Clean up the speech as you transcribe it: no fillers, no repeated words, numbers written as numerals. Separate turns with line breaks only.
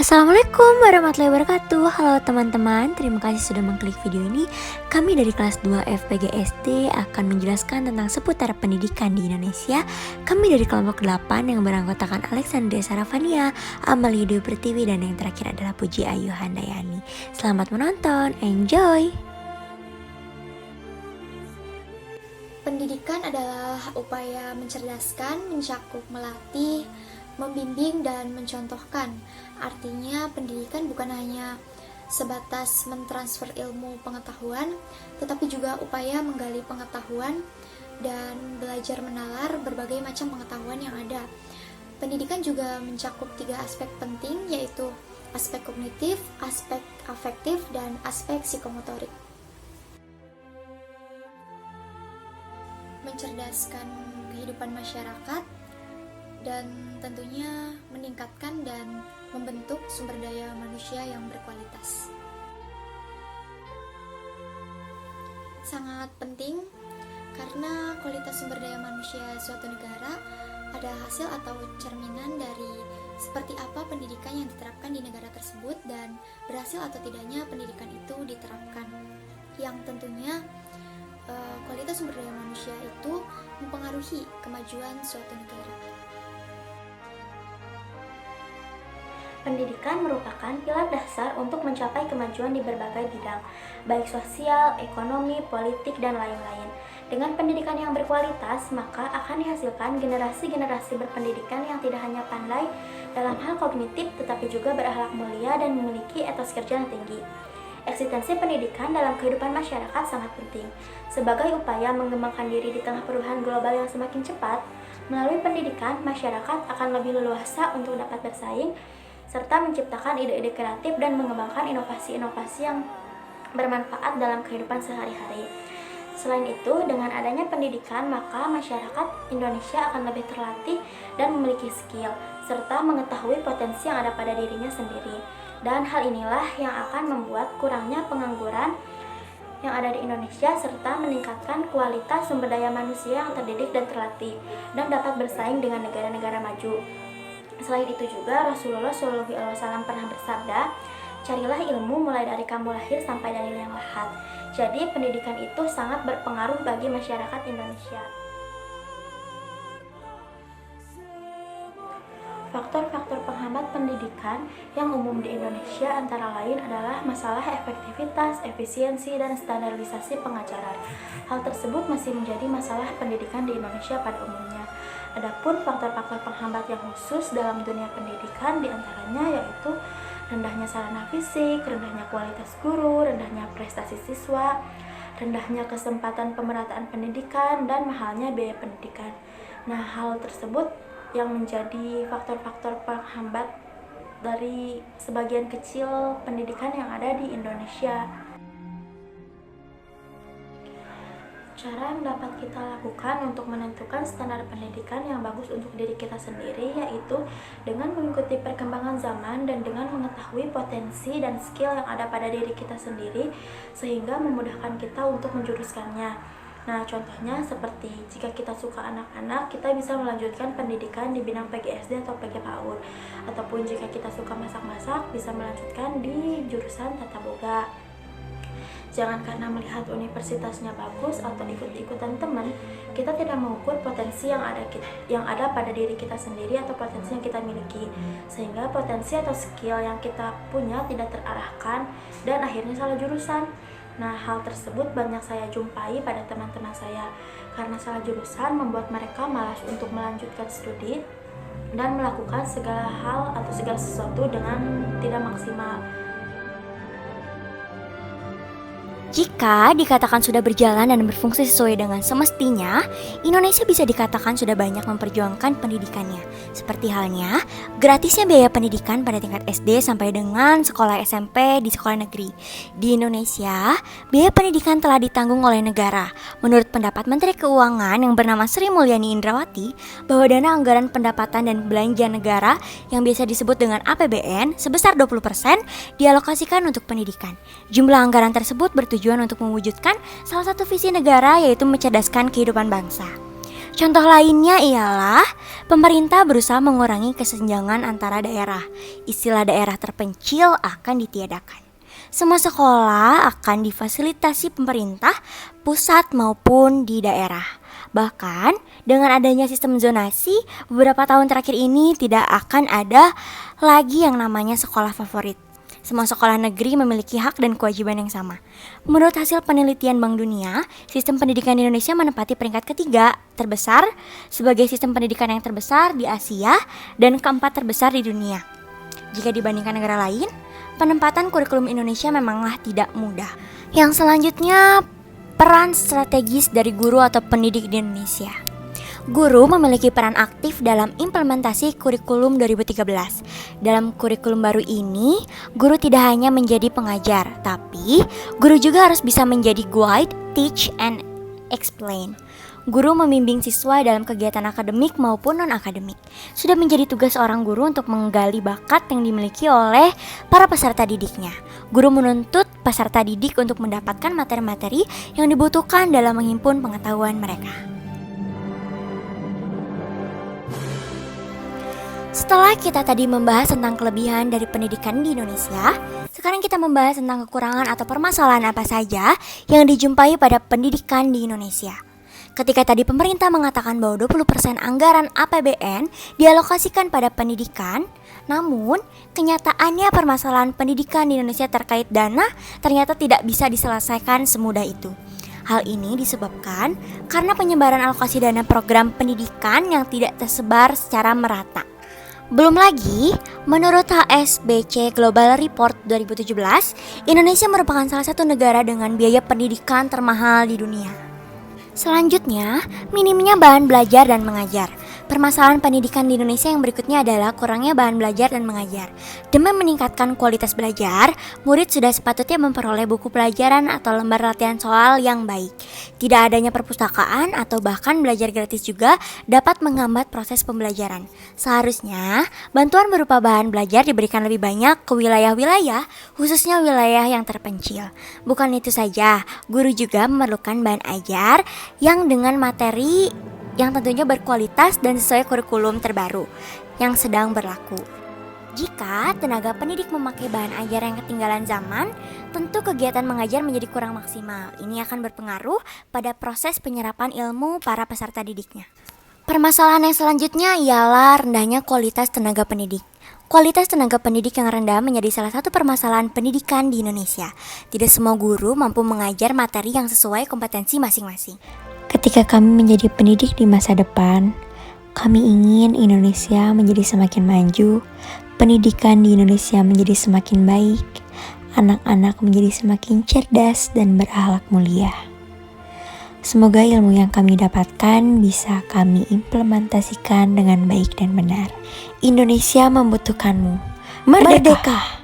Assalamualaikum warahmatullahi wabarakatuh. Halo teman-teman, terima kasih sudah mengklik video ini. Kami dari kelas 2 FPG SD akan menjelaskan tentang seputar pendidikan di Indonesia. Kami dari kelompok 8 yang beranggotakan Alexandria Saravania, Amalia Dwi Pertiwi, dan yang terakhir adalah Puji Ayu Handayani. Selamat menonton, enjoy!
Pendidikan adalah upaya mencerdaskan, mencakup, melatih, membimbing, dan mencontohkan. Artinya, pendidikan bukan hanya sebatas mentransfer ilmu pengetahuan, tetapi juga upaya menggali pengetahuan dan belajar menalar berbagai macam pengetahuan yang ada. Pendidikan juga mencakup 3 aspek penting, yaitu aspek kognitif, aspek afektif, dan aspek psikomotorik. Mencerdaskan kehidupan masyarakat dan tentunya meningkatkan dan membentuk sumber daya manusia yang berkualitas. Sangat penting karena kualitas sumber daya manusia suatu negara adalah hasil atau cerminan dari seperti apa pendidikan yang diterapkan di negara tersebut dan berhasil atau tidaknya pendidikan itu diterapkan. Yang tentunya kualitas sumber daya manusia itu mempengaruhi kemajuan suatu negara.
Pendidikan merupakan pilar dasar untuk mencapai kemajuan di berbagai bidang, baik sosial, ekonomi, politik, dan lain-lain. Dengan pendidikan yang berkualitas, maka akan dihasilkan generasi-generasi berpendidikan yang tidak hanya pandai dalam hal kognitif, tetapi juga berakhlak mulia dan memiliki etos kerja yang tinggi. Eksistensi pendidikan dalam kehidupan masyarakat sangat penting. Sebagai upaya mengembangkan diri di tengah perubahan global yang semakin cepat, melalui pendidikan, masyarakat akan lebih leluasa untuk dapat bersaing, serta menciptakan ide-ide kreatif dan mengembangkan inovasi-inovasi yang bermanfaat dalam kehidupan sehari-hari. Selain itu, dengan adanya pendidikan, maka masyarakat Indonesia akan lebih terlatih dan memiliki skill, serta mengetahui potensi yang ada pada dirinya sendiri. Dan hal inilah yang akan membuat kurangnya pengangguran yang ada di Indonesia, serta meningkatkan kualitas sumber daya manusia yang terdidik dan terlatih, dan dapat bersaing dengan negara-negara maju. Selain itu juga Rasulullah SAW pernah bersabda, carilah ilmu mulai dari kamu lahir sampai dari liang lahat. Jadi pendidikan itu sangat berpengaruh bagi masyarakat Indonesia. Faktor-faktor penghambat pendidikan yang umum di Indonesia antara lain adalah masalah efektivitas, efisiensi, dan standarisasi pengajaran. Hal tersebut masih menjadi masalah pendidikan di Indonesia pada umumnya. Adapun faktor-faktor penghambat yang khusus dalam dunia pendidikan diantaranya yaitu rendahnya sarana fisik, rendahnya kualitas guru, rendahnya prestasi siswa, rendahnya kesempatan pemerataan pendidikan, dan mahalnya biaya pendidikan. Nah, hal tersebut yang menjadi faktor-faktor penghambat dari sebagian kecil pendidikan yang ada di Indonesia. Cara yang dapat kita lakukan untuk menentukan standar pendidikan yang bagus untuk diri kita sendiri yaitu dengan mengikuti perkembangan zaman dan dengan mengetahui potensi dan skill yang ada pada diri kita sendiri sehingga memudahkan kita untuk menjuruskannya. Nah, contohnya seperti jika kita suka anak-anak, kita bisa melanjutkan pendidikan di bidang PGSD atau PG PAUD. Ataupun jika kita suka masak-masak, bisa melanjutkan di jurusan Tata Boga. Jangan karena melihat universitasnya bagus atau ikut-ikutan teman, kita tidak mengukur potensi yang ada pada diri kita sendiri atau potensi yang kita miliki, sehingga potensi atau skill yang kita punya tidak terarahkan dan akhirnya salah jurusan. Nah, hal tersebut banyak saya jumpai pada teman-teman saya, karena salah jurusan membuat mereka malas untuk melanjutkan studi dan melakukan segala hal atau segala sesuatu dengan tidak maksimal.
Jika dikatakan sudah berjalan dan berfungsi sesuai dengan semestinya, Indonesia bisa dikatakan sudah banyak memperjuangkan pendidikannya. Seperti halnya gratisnya biaya pendidikan pada tingkat SD sampai dengan sekolah SMP di sekolah negeri. Di Indonesia, biaya pendidikan telah ditanggung oleh negara. Menurut pendapat Menteri Keuangan yang bernama Sri Mulyani Indrawati, bahwa dana anggaran pendapatan dan belanja negara yang biasa disebut dengan APBN sebesar 20% dialokasikan untuk pendidikan. Jumlah anggaran tersebut bertujuan untuk mewujudkan salah satu visi negara, yaitu mencerdaskan kehidupan bangsa. Contoh lainnya ialah pemerintah berusaha mengurangi kesenjangan antara daerah. Istilah daerah terpencil akan ditiadakan. Semua sekolah akan difasilitasi pemerintah pusat maupun di daerah. Bahkan dengan adanya sistem zonasi, beberapa tahun terakhir ini tidak akan ada lagi yang namanya sekolah favorit. Semua sekolah negeri memiliki hak dan kewajiban yang sama. Menurut hasil penelitian Bank Dunia, sistem pendidikan di Indonesia menempati peringkat ketiga terbesar sebagai sistem pendidikan yang terbesar di Asia dan keempat terbesar di dunia. Jika dibandingkan negara lain, penempatan kurikulum Indonesia memanglah tidak mudah. Yang selanjutnya, peran strategis dari guru atau pendidik di Indonesia. Guru memiliki peran aktif dalam implementasi kurikulum 2013. Dalam kurikulum baru ini, guru tidak hanya menjadi pengajar, tapi guru juga harus bisa menjadi guide, teach, and explain. Guru membimbing siswa dalam kegiatan akademik maupun non-akademik. Sudah menjadi tugas seorang guru untuk menggali bakat yang dimiliki oleh para peserta didiknya. Guru menuntut peserta didik untuk mendapatkan materi-materi yang dibutuhkan dalam menghimpun pengetahuan mereka. Setelah kita tadi membahas tentang kelebihan dari pendidikan di Indonesia, sekarang kita membahas tentang kekurangan atau permasalahan apa saja yang dijumpai pada pendidikan di Indonesia. Ketika tadi pemerintah mengatakan bahwa 20% anggaran APBN dialokasikan pada pendidikan, namun kenyataannya permasalahan pendidikan di Indonesia terkait dana ternyata tidak bisa diselesaikan semudah itu. Hal ini disebabkan karena penyebaran alokasi dana program pendidikan yang tidak tersebar secara merata. Belum lagi, menurut HSBC Global Report 2017, Indonesia merupakan salah satu negara dengan biaya pendidikan termahal di dunia. Selanjutnya, minimnya bahan belajar dan mengajar. Permasalahan pendidikan di Indonesia yang berikutnya adalah kurangnya bahan belajar dan mengajar. Demi meningkatkan kualitas belajar, murid sudah sepatutnya memperoleh buku pelajaran atau lembar latihan soal yang baik. Tidak adanya perpustakaan atau bahkan belajar gratis juga dapat menghambat proses pembelajaran. Seharusnya, bantuan berupa bahan belajar diberikan lebih banyak ke wilayah-wilayah, khususnya wilayah yang terpencil. Bukan itu saja, guru juga memerlukan bahan ajar yang dengan materi yang tentunya berkualitas dan sesuai kurikulum terbaru yang sedang berlaku. Jika tenaga pendidik memakai bahan ajar yang ketinggalan zaman, tentu kegiatan mengajar menjadi kurang maksimal. Ini akan berpengaruh pada proses penyerapan ilmu para peserta didiknya. Permasalahan yang selanjutnya ialah rendahnya kualitas tenaga pendidik. Kualitas tenaga pendidik yang rendah menjadi salah satu permasalahan pendidikan di Indonesia. Tidak semua guru mampu mengajar materi yang sesuai kompetensi masing-masing.
Ketika kami menjadi pendidik di masa depan, kami ingin Indonesia menjadi semakin maju, pendidikan di Indonesia menjadi semakin baik, anak-anak menjadi semakin cerdas dan berakhlak mulia. Semoga ilmu yang kami dapatkan bisa kami implementasikan dengan baik dan benar. Indonesia membutuhkanmu. Merdeka!